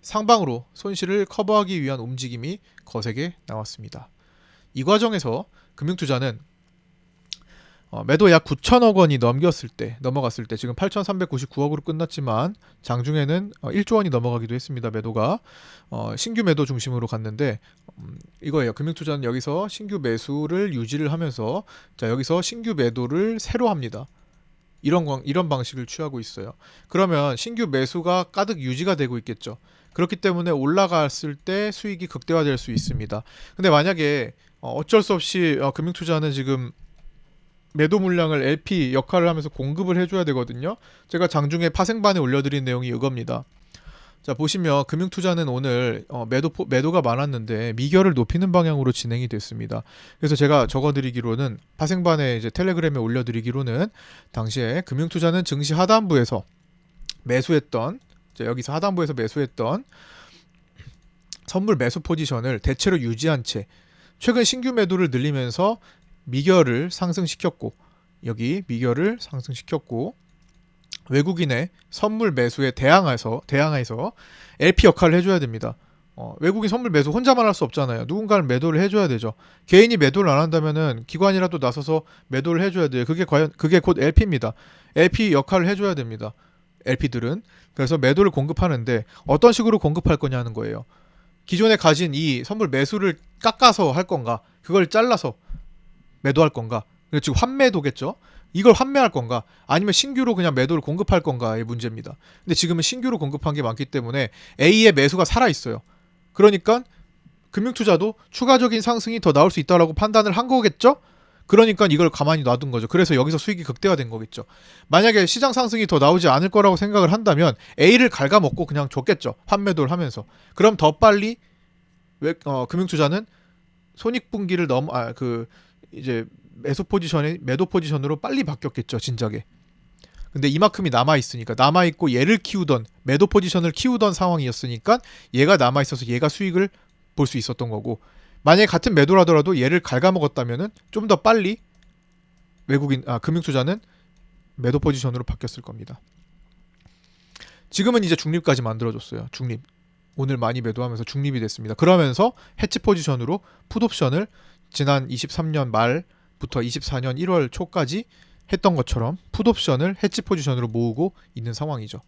상방으로 손실을 커버하기 위한 움직임이 거세게 나왔습니다. 이 과정에서 금융투자는 매도 약 9천억 원이 넘어갔을 때 지금 8,399억으로 끝났지만 장중에는 1조 원이 넘어가기도 했습니다. 매도가 신규 매도 중심으로 갔는데 이거예요. 금융투자는 여기서 신규 매수를 유지를 하면서 자, 여기서 신규 매도를 새로 합니다. 이런 방식을 취하고 있어요. 그러면 신규 매수가 가득 유지가 되고 있겠죠. 그렇기 때문에 올라갔을 때 수익이 극대화될 수 있습니다. 근데 만약에 어쩔 수 없이 금융투자는 지금 매도 물량을 LP 역할을 하면서 공급을 해줘야 되거든요. 제가 장중에 파생반에 올려드린 내용이 이겁니다. 자, 보시면 금융투자는 오늘 매도가 많았는데 미결을 높이는 방향으로 진행이 됐습니다. 그래서 제가 적어드리기로는 파생반에 이제 텔레그램에 올려드리기로는 당시에 금융투자는 증시 하단부에서 매수했던, 여기서 하단부에서 매수했던 선물 매수 포지션을 대체로 유지한 채 최근 신규 매도를 늘리면서 미결을 상승시켰고, 여기 미결을 상승시켰고, 외국인의 선물 매수에 대항해서 LP 역할을 해줘야 됩니다. 외국인 선물 매수 혼자만 할 수 없잖아요. 누군가는 매도를 해줘야 되죠. 개인이 매도를 안 한다면은 기관이라도 나서서 매도를 해줘야 돼요. 그게 곧 LP입니다. LP 역할을 해줘야 됩니다. LP들은. 그래서 매도를 공급하는데 어떤 식으로 공급할 거냐는 거예요. 기존에 가진 이 선물 매수를 깎아서 할 건가, 그걸 잘라서 매도할 건가, 지금 환매도겠죠. 이걸 환매할 건가, 아니면 신규로 그냥 매도를 공급할 건가의 문제입니다. 근데 지금은 신규로 공급한 게 많기 때문에 A의 매수가 살아있어요. 그러니까 금융투자도 추가적인 상승이 더 나올 수 있다라고 판단을 한 거겠죠. 그러니까 이걸 가만히 놔둔 거죠. 그래서 여기서 수익이 극대화된 거겠죠. 만약에 시장 상승이 더 나오지 않을 거라고 생각을 한다면 A를 갉아먹고 그냥 줬겠죠. 환매도를 하면서. 그럼 더 빨리 금융투자는 손익분기를 이제 매도 포지션으로 빨리 바뀌었겠죠. 진작에. 근데 이만큼이 남아있으니까, 남아있고 얘를 키우던, 매도 포지션을 키우던 상황이었으니까 얘가 남아있어서 얘가 수익을 볼 수 있었던 거고, 만약에 같은 매도라더라도 얘를 갉아먹었다면은 좀 더 빨리 금융투자는 매도 포지션으로 바뀌었을 겁니다. 지금은 이제 중립까지 만들어줬어요. 중립. 오늘 많이 매도하면서 중립이 됐습니다. 그러면서 해치 포지션으로 풋옵션을 지난 23년 말부터 24년 1월 초까지 했던 것처럼 풋옵션을 해치 포지션으로 모으고 있는 상황이죠.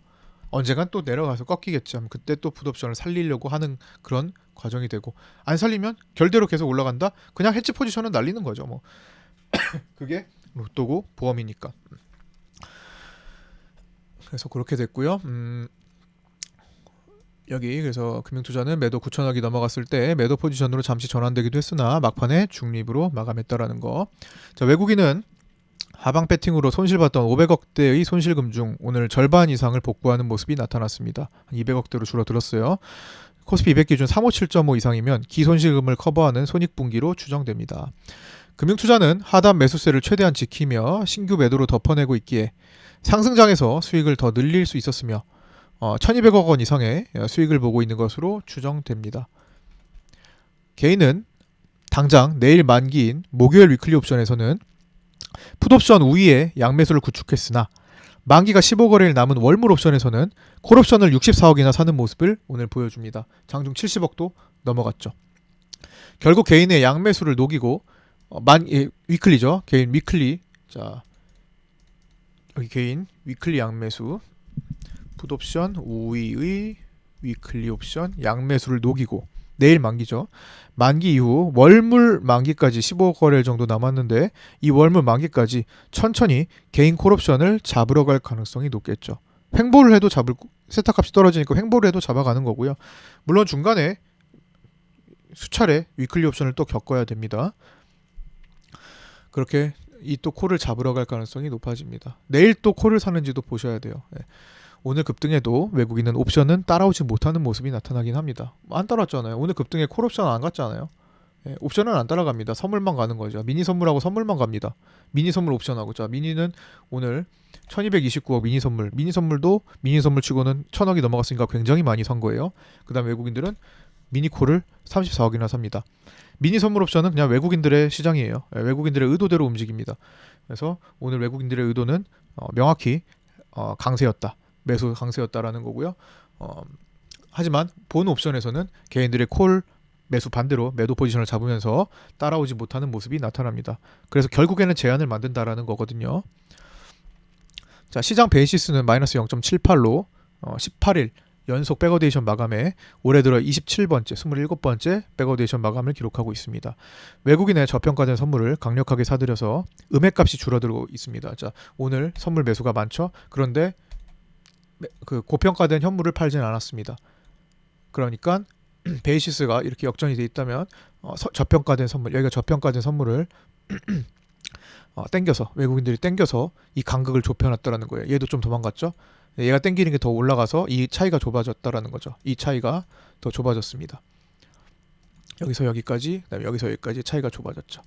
언젠간 또 내려가서 꺾이겠지 하면 그때 또 풋옵션을 살리려고 하는 그런 과정이 되고, 안 살리면 결대로 계속 올라간다? 그냥 해치 포지션은 날리는 거죠. 뭐 그게 로또고 보험이니까. 그래서 그렇게 됐고요. 여기 그래서 금융투자는 매도 9천억이 넘어갔을 때 매도 포지션으로 잠시 전환되기도 했으나 막판에 중립으로 마감했다라는 거. 자, 외국인은 하방 배팅으로 손실봤던 500억대의 손실금 중 오늘 절반 이상을 복구하는 모습이 나타났습니다. 200억대로 줄어들었어요. 코스피 200 기준 357.5 이상이면 기손실금을 커버하는 손익분기로 추정됩니다. 금융투자는 하단 매수세를 최대한 지키며 신규 매도로 덮어내고 있기에 상승장에서 수익을 더 늘릴 수 있었으며 1200억 원 이상의 수익을 보고 있는 것으로 추정됩니다. 개인은 당장 내일 만기인 목요일 위클리 옵션에서는 풋옵션 우위에 양매수를 구축했으나 만기가 15거래일 남은 월물 옵션에서는 콜옵션을 64억이나 사는 모습을 오늘 보여줍니다. 장중 70억도 넘어갔죠. 결국 개인의 양매수를 녹이고 위클리죠. 개인 위클리. 자, 여기 개인 위클리 양매수, 풋옵션 우위의 위클리 옵션 양매수를 녹이고 내일 만기죠. 만기 이후 월물 만기까지 15거래일 정도 남았는데 이 월물 만기까지 천천히 개인 콜옵션을 잡으러 갈 가능성이 높겠죠. 횡보를 해도 세탁값이 떨어지니까 횡보를 해도 잡아가는 거고요. 물론 중간에 수차례 위클리 옵션을 또 겪어야 됩니다. 그렇게 이 또 콜을 잡으러 갈 가능성이 높아집니다. 내일 또 콜을 사는지도 보셔야 돼요. 오늘 급등에도 외국인은 옵션은 따라오지 못하는 모습이 나타나긴 합니다. 안 따라왔잖아요. 오늘 급등에 콜옵션 안 갔잖아요. 옵션은 안 따라갑니다. 선물만 가는 거죠. 미니 선물하고 선물만 갑니다. 미니 선물 옵션하고. 자, 미니는 오늘 1229억 미니 선물. 미니 선물도 미니 선물 치고는 1000억이 넘어갔으니까 굉장히 많이 산 거예요. 그 다음 외국인들은 미니콜을 34억이나 삽니다. 미니 선물 옵션은 그냥 외국인들의 시장이에요. 외국인들의 의도대로 움직입니다. 그래서 오늘 외국인들의 의도는 명확히 강세였다. 매수 강세였다라는 거고요. 하지만 본 옵션에서는 개인들의 콜 매수 반대로 매도 포지션을 잡으면서 따라오지 못하는 모습이 나타납니다. 그래서 결국에는 제한을 만든다라는 거거든요. 자, 시장 베이시스는 마이너스 0.78로 18일 연속 백어데이션 마감에 올해 들어 27번째, 27번째 백어데이션 마감을 기록하고 있습니다. 외국인의 저평가된 선물을 강력하게 사들여서 음액값이 줄어들고 있습니다. 자, 오늘 선물 매수가 많죠. 그런데 그 고평가된 현물을 팔지는 않았습니다. 그러니까 베이시스가 이렇게 역전이 돼 있다면 저평가된 선물, 여기가 저평가된 선물을 땡겨서 외국인들이 땡겨서 이 간극을 좁혀놨다라는 거예요. 얘도 좀 도망갔죠. 얘가 땡기는 게 더 올라가서 이 차이가 좁아졌다라는 거죠. 이 차이가 더 좁아졌습니다. 여기서 여기까지, 그다음에 여기서 여기까지 차이가 좁아졌죠.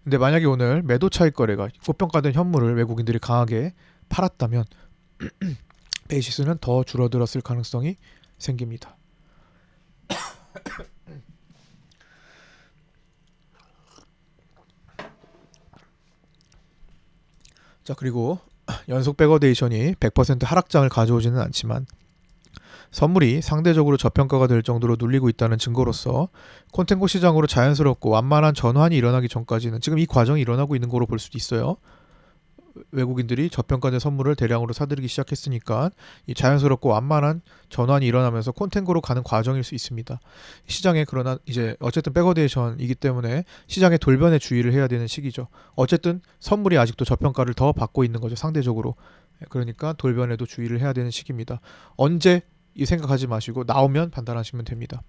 근데 만약에 오늘 매도 차익 거래가 고평가된 현물을 외국인들이 강하게 팔았다면 베이시스는 더 줄어들었을 가능성이 생깁니다. 자, 그리고 연속 백어데이션이 100% 하락장을 가져오지는 않지만 선물이 상대적으로 저평가가 될 정도로 눌리고 있다는 증거로서 콘텐고 시장으로 자연스럽고 완만한 전환이 일어나기 전까지는 지금 이 과정이 일어나고 있는 거로 볼 수도 있어요. 외국인들이 저평가된 선물을 대량으로 사들이기 시작했으니까 이 자연스럽고 완만한 전환이 일어나면서 콘텐고로 가는 과정일 수 있습니다. 시장에 그러나 이제 어쨌든 백어데이션이기 때문에 시장의 돌변에 주의를 해야 되는 시기죠. 어쨌든 선물이 아직도 저평가를 더 받고 있는 거죠, 상대적으로. 그러니까 돌변에도 주의를 해야 되는 시기입니다. 언제 이 생각하지 마시고 나오면 판단하시면 됩니다.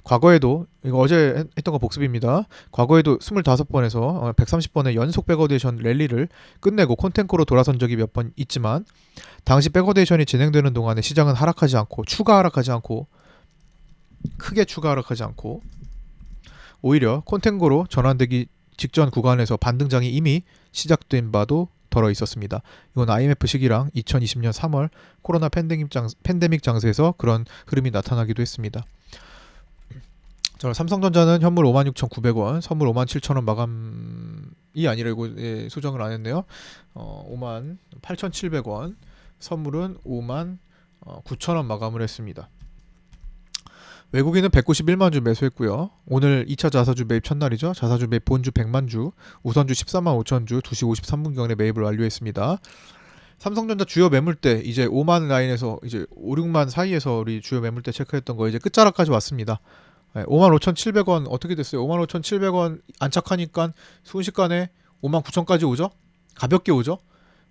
과거에도 이거 어제 했던 거 복습입니다. 과거에도 25번에서 130번의 연속 백어데이션 랠리를 끝내고 콘텐코로 돌아선 적이 몇 번 있지만 당시 백어데이션이 진행되는 동안에 시장은 하락하지 않고 크게 추가 하락하지 않고 오히려 콘텐고로 전환되기 직전 구간에서 반등장이 이미 시작된 바도 덜어 있었습니다. 이건 IMF 시기랑 2020년 3월 코로나 팬데믹 장세에서 그런 흐름이 나타나기도 했습니다. 자, 삼성전자는 현물 56,900원, 선물 57,000원 마감이 아니라 이거 수정을 안 했네요. 58,700원, 선물은 59,000원 마감을 했습니다. 외국인은 191만 주 매수했고요. 오늘 2차 자사주 매입 첫날이죠. 자사주 매입 본주 100만 주, 우선주 14만 5천 주, 2시 53분경에 매입을 완료했습니다. 삼성전자 주요 매물대 이제 5만 라인에서 이제 5, 6만 사이에서 우리 주요 매물대 체크했던 거 이제 끝자락까지 왔습니다. 55,700원 어떻게 됐어요? 55,700원 안착하니까 순식간에 59,000까지 오죠? 가볍게 오죠?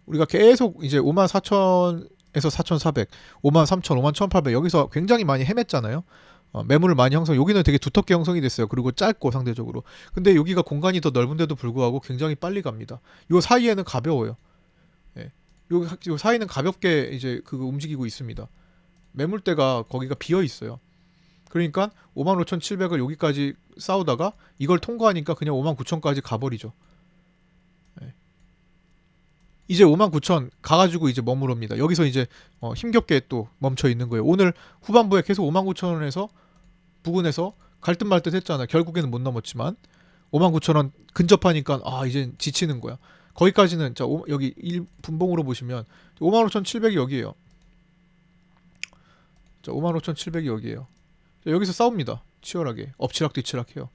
우리가 계속 이제 54,000에서 4,400, 53,000, 51,800 여기서 굉장히 많이 헤맸잖아요. 매물을 많이 형성. 여기는 되게 두텁게 형성이 됐어요. 그리고 짧고 상대적으로. 근데 여기가 공간이 더 넓은데도 불구하고 굉장히 빨리 갑니다. 요 사이에는 가벼워요. 예. 요 사이는 가볍게 이제 그거 움직이고 있습니다. 매물대가 거기가 비어 있어요. 그러니까 55,700을 여기까지 싸우다가 이걸 통과하니까 그냥 59,000까지 가버리죠. 예. 이제 59,000 가가지고 이제 머무릅니다. 여기서 이제 힘겹게 또 멈춰 있는 거예요. 오늘 후반부에 계속 59,000원에서 부근에서 갈 듯 말 듯 했잖아. 결국에는 못 넘었지만 59,000원 근접하니까 이제 지치는 거야. 거기까지는 자 여기 1분봉으로 보시면 55,700이 여기에요. 자 55,700이 여기에요. 자, 여기서 싸웁니다. 치열하게 엎치락뒤치락해요.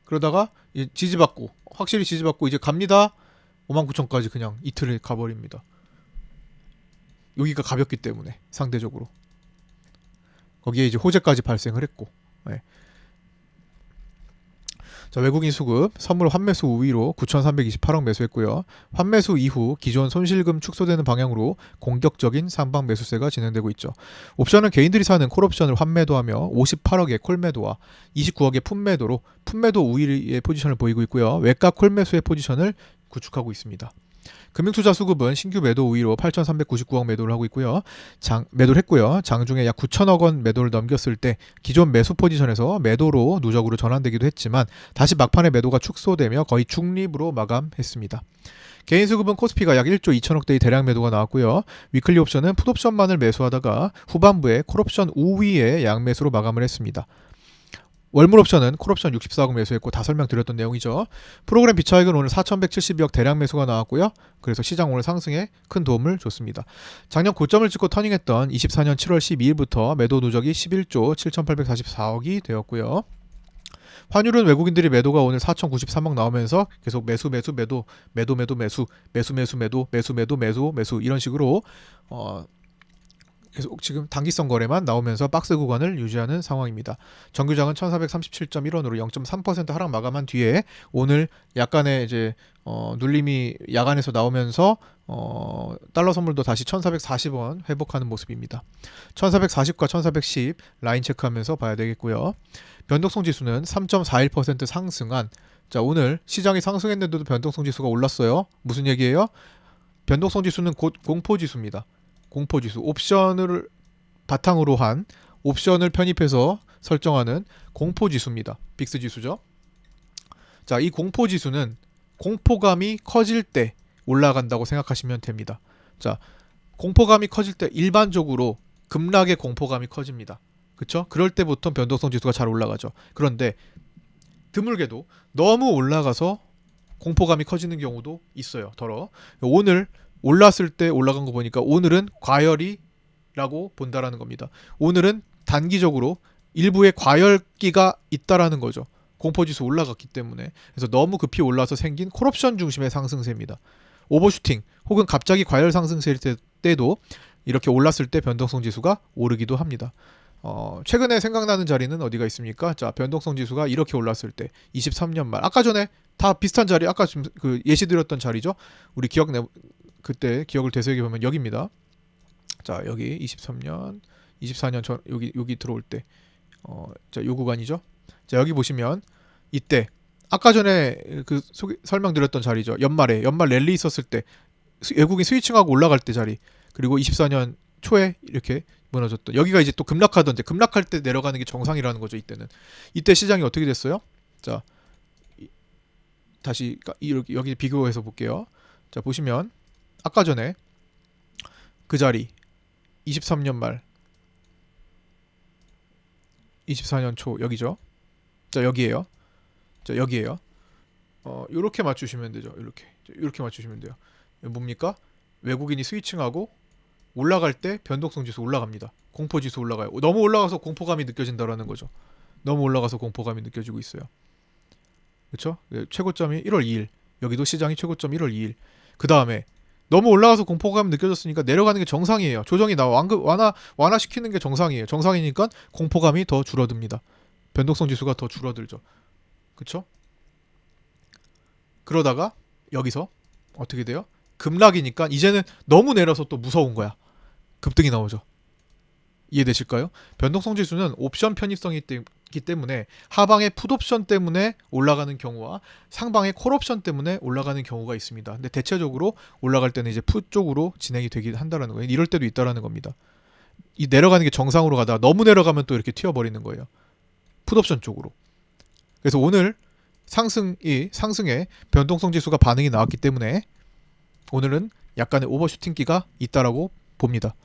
그러다가 지지받고 확실히 지지받고 이제 갑니다. 59,000까지 그냥 이틀을 가버립니다. 여기가 가볍기 때문에 상대적으로 거기에 이제 호재까지 발생을 했고. 네. 자, 외국인 수급 선물 환매수 우위로 9,328억 매수했고요. 환매수 이후 기존 손실금 축소되는 방향으로 공격적인 상방 매수세가 진행되고 있죠. 옵션은 개인들이 사는 콜옵션을 환매도하며 58억의 콜매도와 29억의 풋매도로 풋매도 우위의 포지션을 보이고 있고요. 외가 콜매수의 포지션을 구축하고 있습니다. 금융투자 수급은 신규 매도 우위로 8,399억 매도를 하고 있고요. 매도를 했고요. 장중에 약 9천억 원 매도를 넘겼을 때 기존 매수 포지션에서 매도로 누적으로 전환되기도 했지만 다시 막판에 매도가 축소되며 거의 중립으로 마감했습니다. 개인 수급은 코스피가 약 1조 2천억대의 대량 매도가 나왔고요. 위클리 옵션은 풋옵션만을 매수하다가 후반부에 콜옵션 우위의 양매수로 마감을 했습니다. 월물 옵션은 콜옵션 64억 매수했고 다 설명드렸던 내용이죠. 프로그램 비차익은 오늘 4,172억 대량 매수가 나왔고요. 그래서 시장 오늘 상승에 큰 도움을 줬습니다. 작년 고점을 찍고 터닝했던 24년 7월 12일부터 매도 누적이 11조 7,844억이 되었고요. 환율은 외국인들이 매도가 오늘 4,093억 나오면서 계속 매수 이런 식으로 계속 지금 단기성 거래만 나오면서 박스 구간을 유지하는 상황입니다. 정규장은 1437.1원으로 0.3% 하락 마감한 뒤에 오늘 약간의 이제 눌림이 야간에서 나오면서 달러 선물도 다시 1440원 회복하는 모습입니다. 1440과 1410 라인 체크하면서 봐야 되겠고요. 변동성 지수는 3.41% 상승한 자 오늘 시장이 상승했는데도 변동성 지수가 올랐어요. 무슨 얘기예요? 변동성 지수는 곧 공포 지수입니다. 공포지수 옵션을 바탕으로 한 옵션을 편입해서 설정하는 공포지수입니다. 빅스지수죠. 자, 이 공포지수는 공포감이 커질 때 올라간다고 생각하시면 됩니다. 자, 공포감이 커질 때 일반적으로 급락의 공포감이 커집니다. 그쵸? 그럴 때 보통 변동성 지수가 잘 올라가죠. 그런데 드물게도 너무 올라가서 공포감이 커지는 경우도 있어요. 오늘 올랐을 때 올라간 거 보니까 오늘은 과열이라고 본다라는 겁니다. 오늘은 단기적으로 일부의 과열기가 있다라는 거죠. 공포지수 올라갔기 때문에. 그래서 너무 급히 올라서 생긴 콜옵션 중심의 상승세입니다. 오버슈팅 혹은 갑자기 과열 상승세 때도 이렇게 올랐을 때 변동성 지수가 오르기도 합니다. 최근에 생각나는 자리는 어디가 있습니까? 자, 변동성 지수가 이렇게 올랐을 때 23년 말 아까 전에 다 비슷한 자리 아까 좀 그 예시드렸던 자리죠. 우리 그때 기억을 되새겨 보면 여기입니다. 자, 여기 24년 전 여기 들어올 때 자, 요 구간이죠. 자, 여기 보시면 이때 아까 전에 그 설명드렸던 자리죠. 연말 랠리 있었을 때 외국인 스위칭하고 올라갈 때 자리. 그리고 24년 초에 이렇게 무너졌던 여기가 이제 또 급락하던데 급락할 때 내려가는 게 정상이라는 거죠. 이때 시장이 어떻게 됐어요? 자, 다시 여기 비교해서 볼게요. 자, 보시면 아까 전에 그 자리 23년 말 24년 초 여기죠. 자, 여기에요. 자, 여기에요. 요렇게 맞추시면 되죠. 이렇게 맞추시면 돼요. 뭡니까? 외국인이 스위칭하고 올라갈 때 변동성 지수 올라갑니다. 공포 지수 올라가요. 너무 올라가서 공포감이 느껴진다라는 거죠. 너무 올라가서 공포감이 느껴지고 있어요. 그렇죠? 최고점이 1월 2일. 여기도 시장이 최고점 1월 2일. 그 다음에 너무 올라가서 공포감이 느껴졌으니까 내려가는 게 정상이에요. 조정이 나와 완화시키는 게 정상이에요. 정상이니까 공포감이 더 줄어듭니다. 변동성 지수가 더 줄어들죠. 그쵸? 그러다가 여기서 어떻게 돼요? 급락이니까 이제는 너무 내려서 또 무서운 거야. 급등이 나오죠. 이해되실까요? 변동성 지수는 옵션 편입성이 있기 때문에 하방의 풋옵션 때문에 올라가는 경우와 상방의 콜옵션 때문에 올라가는 경우가 있습니다. 근데 대체적으로 올라갈 때는 이제 풋 쪽으로 진행이 되긴 한다라는 거예요. 이럴 때도 있다라는 겁니다. 이 내려가는 게 정상으로 가다가 너무 내려가면 또 이렇게 튀어버리는 거예요. 풋옵션 쪽으로. 그래서 오늘 상승에 변동성 지수가 반응이 나왔기 때문에 오늘은 약간의 오버슈팅기가 있다라고 봅니다.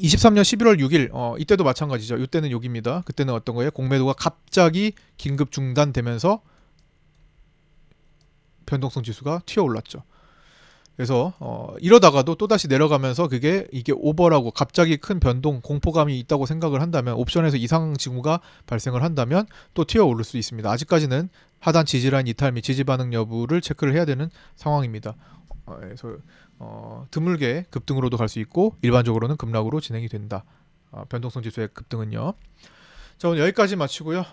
23년 11월 6일 이때도 마찬가지죠. 이때는 여기입니다. 그때는 어떤 거예요? 공매도가 갑자기 긴급 중단되면서 변동성 지수가 튀어 올랐죠. 그래서 이러다가도 또다시 내려가면서 이게 오버라고 갑자기 큰 변동 공포감이 있다고 생각을 한다면 옵션에서 이상 징후가 발생을 한다면 또 튀어 오를 수 있습니다. 아직까지는 하단 지지라인 이탈 및 지지 반응 여부를 체크를 해야 되는 상황입니다. 그래서 드물게 급등으로도 갈 수 있고 일반적으로는 급락으로 진행이 된다. 변동성 지수의 급등은요. 자, 오늘 여기까지 마치고요.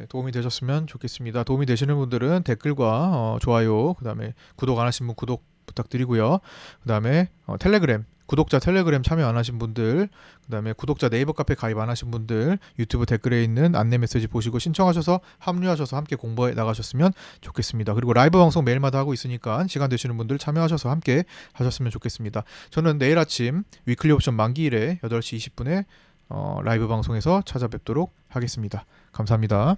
도움이 되셨으면 좋겠습니다. 도움이 되시는 분들은 댓글과 좋아요, 그 다음에 구독 안 하신 분 구독 부탁드리고요. 그 다음에 텔레그램, 구독자 텔레그램 참여 안 하신 분들, 그 다음에 구독자 네이버 카페 가입 안 하신 분들 유튜브 댓글에 있는 안내 메시지 보시고 신청하셔서 합류하셔서 함께 공부해 나가셨으면 좋겠습니다. 그리고 라이브 방송 매일마다 하고 있으니까 시간 되시는 분들 참여하셔서 함께 하셨으면 좋겠습니다. 저는 내일 아침 위클리 옵션 만기일에 8시 20분에 라이브 방송에서 찾아뵙도록 하겠습니다. 감사합니다.